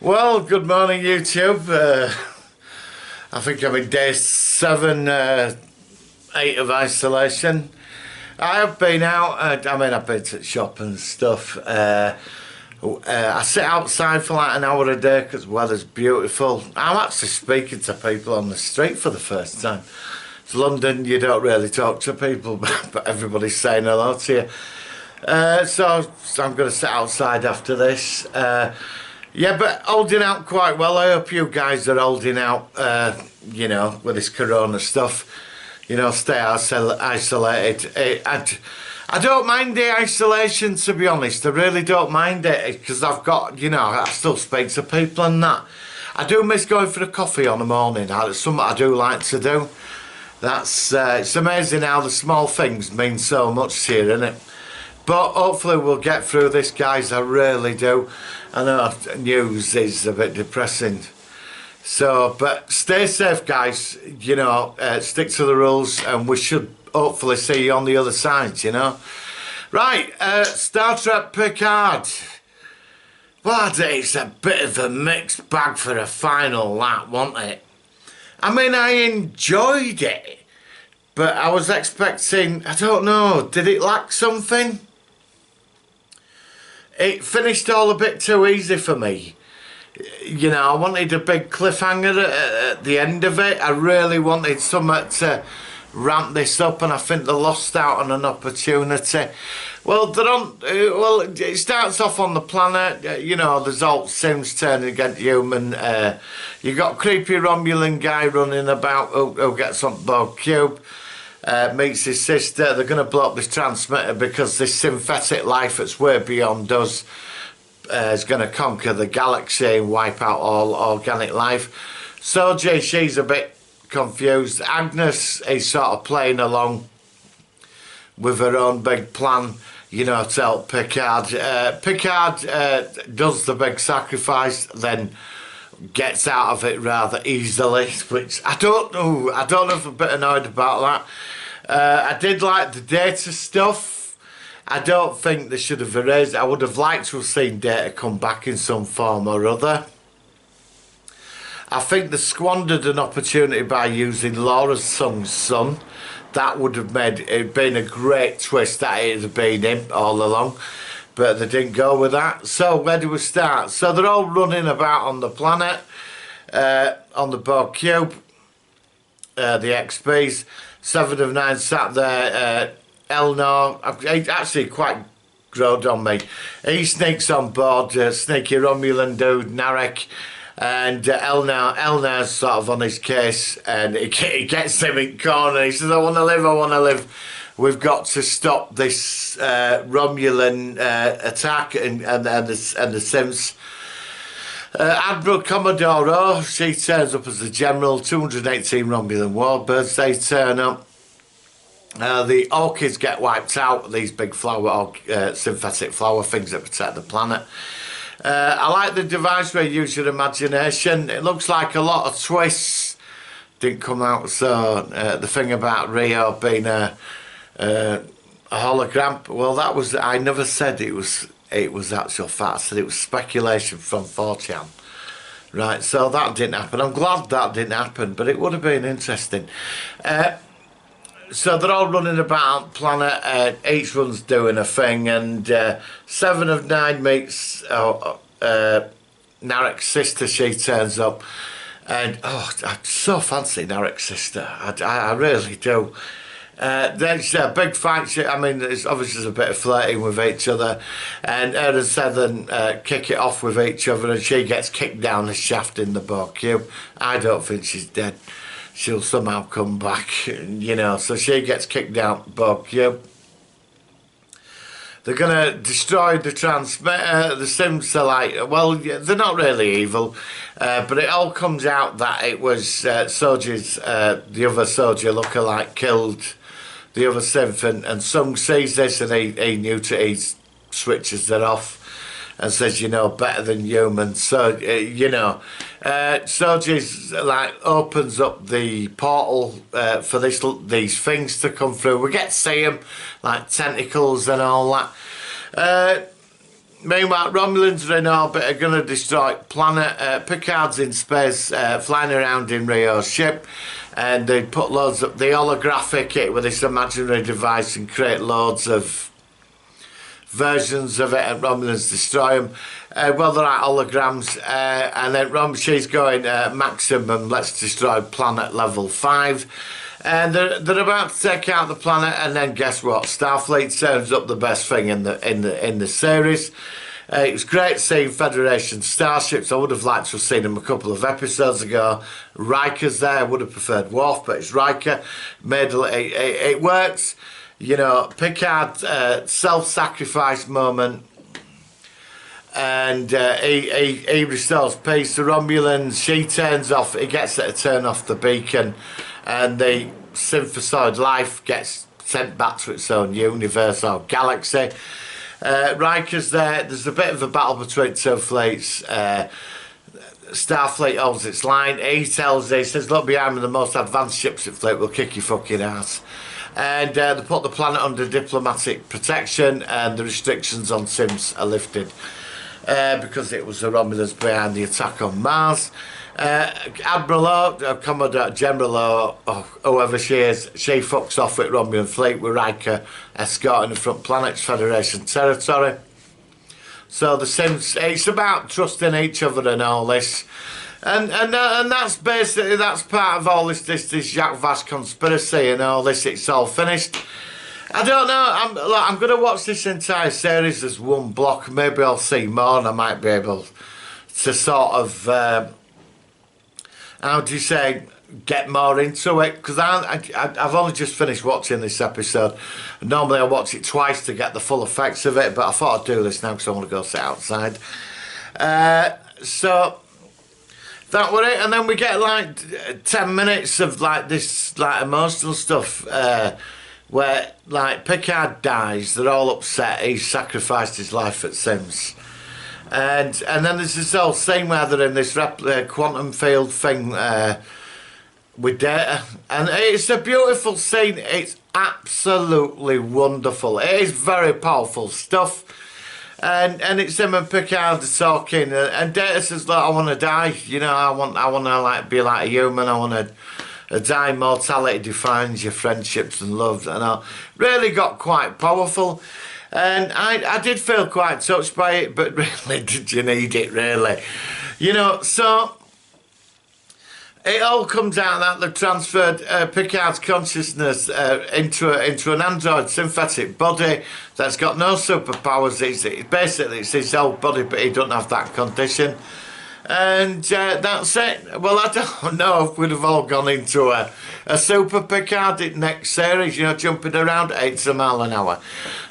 Well, good morning, YouTube. I think I'm in day 7, 8 of isolation. I have been out, I've been to the shop and stuff. I sit outside for like an hour a day because the weather's beautiful. I'm actually speaking to people on the street for the first time. It's London, you don't really talk to people, but everybody's saying hello to you. So I'm going to sit outside after this. Yeah, but holding out quite well. I hope you guys are holding out, with this corona stuff. Stay isolated. I don't mind the isolation, to be honest. I really don't mind it because I've got, I still speak to people and that. I do miss going for a coffee on the morning. It's something I do like to do. It's amazing how the small things mean so much to you, isn't it? But hopefully we'll get through this, guys. I really do. I know news is a bit depressing. So, but stay safe, guys. Stick to the rules, and we should hopefully see you on the other side, Right, Star Trek Picard. Well, it's a bit of a mixed bag for a final, wasn't it? I mean, I enjoyed it, but I was expecting, I don't know, did it lack something? It finished all a bit too easy for me. I wanted a big cliffhanger at the end of it. I really wanted something to ramp this up, and I think they lost out on an opportunity. Well, it starts off on the planet. There's all Sims turning against human. You got creepy Romulan guy running about who gets on board cube. Meets his sister. They're going to blow up this transmitter because this synthetic life that's way beyond us is going to conquer the galaxy and wipe out all organic life. So she's a bit confused. Agnes is sort of playing along with her own big plan, to help Picard. Picard does the big sacrifice, then gets out of it rather easily, which I don't know if I'm a bit annoyed about that. I did like the Data stuff. I don't think they should have erased it. I would have liked to have seen Data come back in some form or other. I think they squandered an opportunity by using Laura's son. That would have made it been a great twist that it had been him all along. But they didn't go with that. So where do we start? So they're all running about on the planet, on the Borg cube, the XPs. 7 of 9 sat there. Elnor, he actually quite growed on me. He sneaks on board, sneaky Romulan dude, Narek, and Elnor's sort of on his case, and he gets him in corner. He says, I want to live. We've got to stop this Romulan attack and the Sims. Admiral Commodore, she turns up as the general. 218 Romulan warbirds, they turn up. The orchids get wiped out, these big synthetic flower things that protect the planet. I like the device where you use your imagination. It looks like a lot of twists. Didn't come out, so the thing about Rio being a hologram, well, that was, I never said it was actual fact. I said it was speculation from 4chan. Right, so that didn't happen. I'm glad that didn't happen, but it would have been interesting. So they're all running about planet. Each one's doing a thing, and 7 of 9 meets Narek's sister. She turns up, and I so fancy Narek's sister. I really do. There's a big fight. I mean, there's obviously a bit of flirting with each other, and her and Seven kick it off with each other, and she gets kicked down the shaft in the Borg cube. I don't think she's dead. She'll somehow come back, so she gets kicked down the Borg cube. They're going to destroy the transmitter. The Sims are like, well, they're not really evil, but it all comes out that it was Soji's, the other Soji lookalike killed the other synth, and Sung sees this, and he knew he switches it off and says, better than humans. So, Soji's opens up the portal for these things to come through. We get to see them, like tentacles and all that. Meanwhile, Romulans are in orbit, are going to destroy planet. Picard's in space, flying around in Rio's ship, and they put loads of the holographic it with this imaginary device and create loads of versions of it, and Romulans destroy them. Well, they're like holograms, and then she's going maximum, let's destroy planet level 5. And they're about to take out the planet, and then guess what? Starfleet turns up, the best thing in the series. It was great seeing Federation starships. I would have liked to have seen them a couple of episodes ago. Riker's there. I would have preferred Worf, but it's Riker. It works. You know, Picard self-sacrifice moment, and he restores peace. The Romulans, she turns off. He gets her to turn off the beacon, and the synthesized life gets sent back to its own universe or galaxy. Riker's there. There's a bit of a battle between two fleets. Starfleet holds its line. He says, look behind me, the most advanced shipship fleet will kick your fucking ass. And they put the planet under diplomatic protection, and the restrictions on Sims are lifted because it was the Romulans behind the attack on Mars. Admiral O, Commodore General O, or whoever she is, she fucks off with Romulan fleet with Riker escorting the front planet's Federation territory. So the Sims, it's about trusting each other and all this. And that's basically, that's part of all this Jacques Vache conspiracy and all this. It's all finished. I don't know. I'm going to watch this entire series as one block. Maybe I'll see more, and I might be able to sort of, how do you say, get more into it. Because I've only just finished watching this episode. Normally I watch it twice to get the full effects of it, but I thought I'd do this now because I want to go sit outside. So that was it, and then we get like 10 minutes of like this like emotional stuff where like Picard dies, they're all upset, he sacrificed his life at Sims, and then there's this whole scene where they're in this quantum field thing with Data, and it's a beautiful scene. It's absolutely wonderful. It is very powerful stuff. And it's him and Picard talking, and Data says, look, I want to die, you know, I want to like be like a human, I want to die, mortality defines your friendships and loves, and all. Really got quite powerful, and I did feel quite touched by it, but really, did you need it, really? You know, so it all comes out that they've transferred Picard's consciousness into an android synthetic body that's got no superpowers. It's his old body, but he doesn't have that condition. And that's it. Well, I don't know if we'd have all gone into a super Picard in next series, you know, jumping around at 80 miles an hour.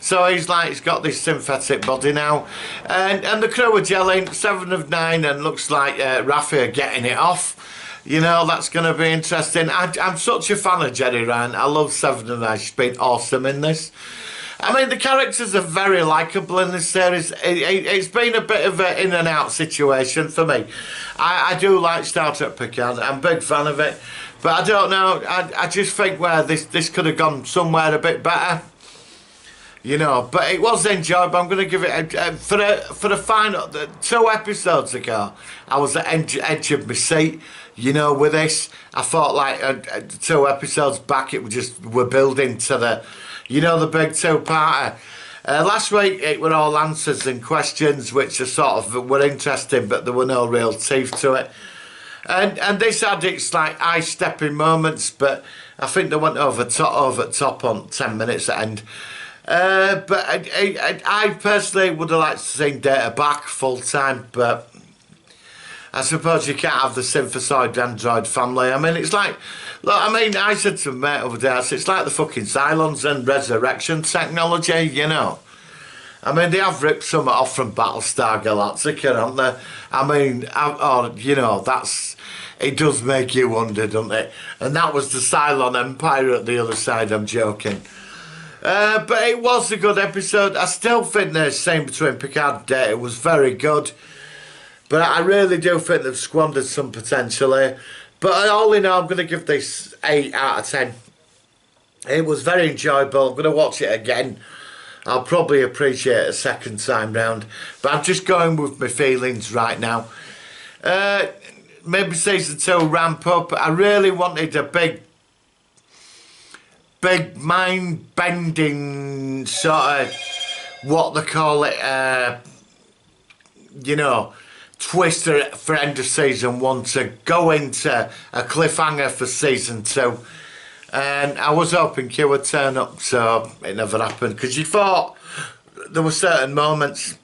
So he's got this synthetic body now. And the crew are gelling, 7 of 9, and looks like Raffi are getting it off. You know, that's going to be interesting. I'm such a fan of Jerry Ryan. I love 7 of 9. She's been awesome in this. I mean, the characters are very likeable in this series. It's been a bit of an in and out situation for me. I do like Star Trek Picard. I'm a big fan of it. But I don't know. I just think where this could have gone somewhere a bit better. You know, but it was enjoyable. I'm going to give it for the final 2 episodes ago. I was at edge of my seat. You know, with this, I thought like 2 episodes back, we're building to the, you know, the big 2-parter. Last week it were all answers and questions, which are sort of were interesting, but there were no real teeth to it. And this had its like eye-stepping moments, but I think they went over top on 10 minutes at end. But I personally would have liked to see Data back full time, but I suppose you can't have the synthesized android family. I mean, it's like, look, I mean, I said to my mate over there, it's like the fucking Cylons and resurrection technology, you know. I mean, they have ripped some off from Battlestar Galactica, haven't they? I mean, you know, it does make you wonder, doesn't it? And that was the Cylon Empire at the other side, I'm joking. But it was a good episode. I still think the scene between Picard and Data was very good. But I really do think they've squandered some potential here. But all in all, I'm going to give this 8 out of 10. It was very enjoyable. I'm going to watch it again. I'll probably appreciate it a second time round. But I'm just going with my feelings right now. Maybe season 2 ramp up. I really wanted a big mind-bending sort of, what they call it, you know, twister for end of season 1 to go into a cliffhanger for season 2. And I was hoping Q would turn up, so it never happened. Because you thought there were certain moments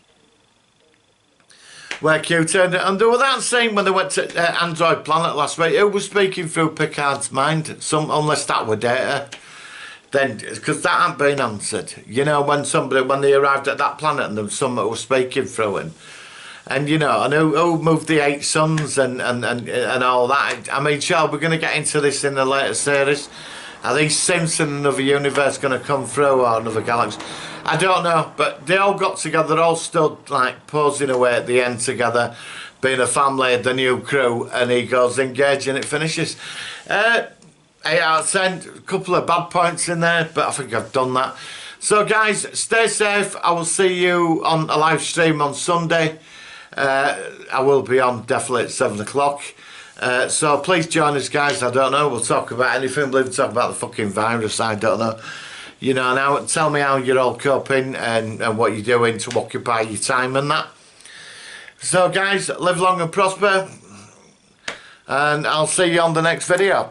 where Q turned it. And there was that scene when they went to Android Planet last week. Who was speaking through Picard's mind? Unless that were Data. Then, because that hadn't been answered. You know, when they arrived at that planet and there was someone was speaking through him. And, you know, and who moved the 8 suns and all that. I mean, sure, we're going to get into this in the later series. Are these Simpson and another universe going to come through, or another galaxy? I don't know, but they all got together, they all stood like posing away at the end together, being a family, the new crew, and he goes engage and it finishes. 8 out of 10, a couple of bad points in there, but I think I've done that. So guys, stay safe. I will see you on a live stream on Sunday. I will be on definitely at 7 o'clock. So please join us, guys. I don't know, we'll talk about anything. We'll even talk about the fucking virus, I don't know. You know, now tell me how you're all coping and what you're doing to occupy your time and that. So guys, live long and prosper, and I'll see you on the next video.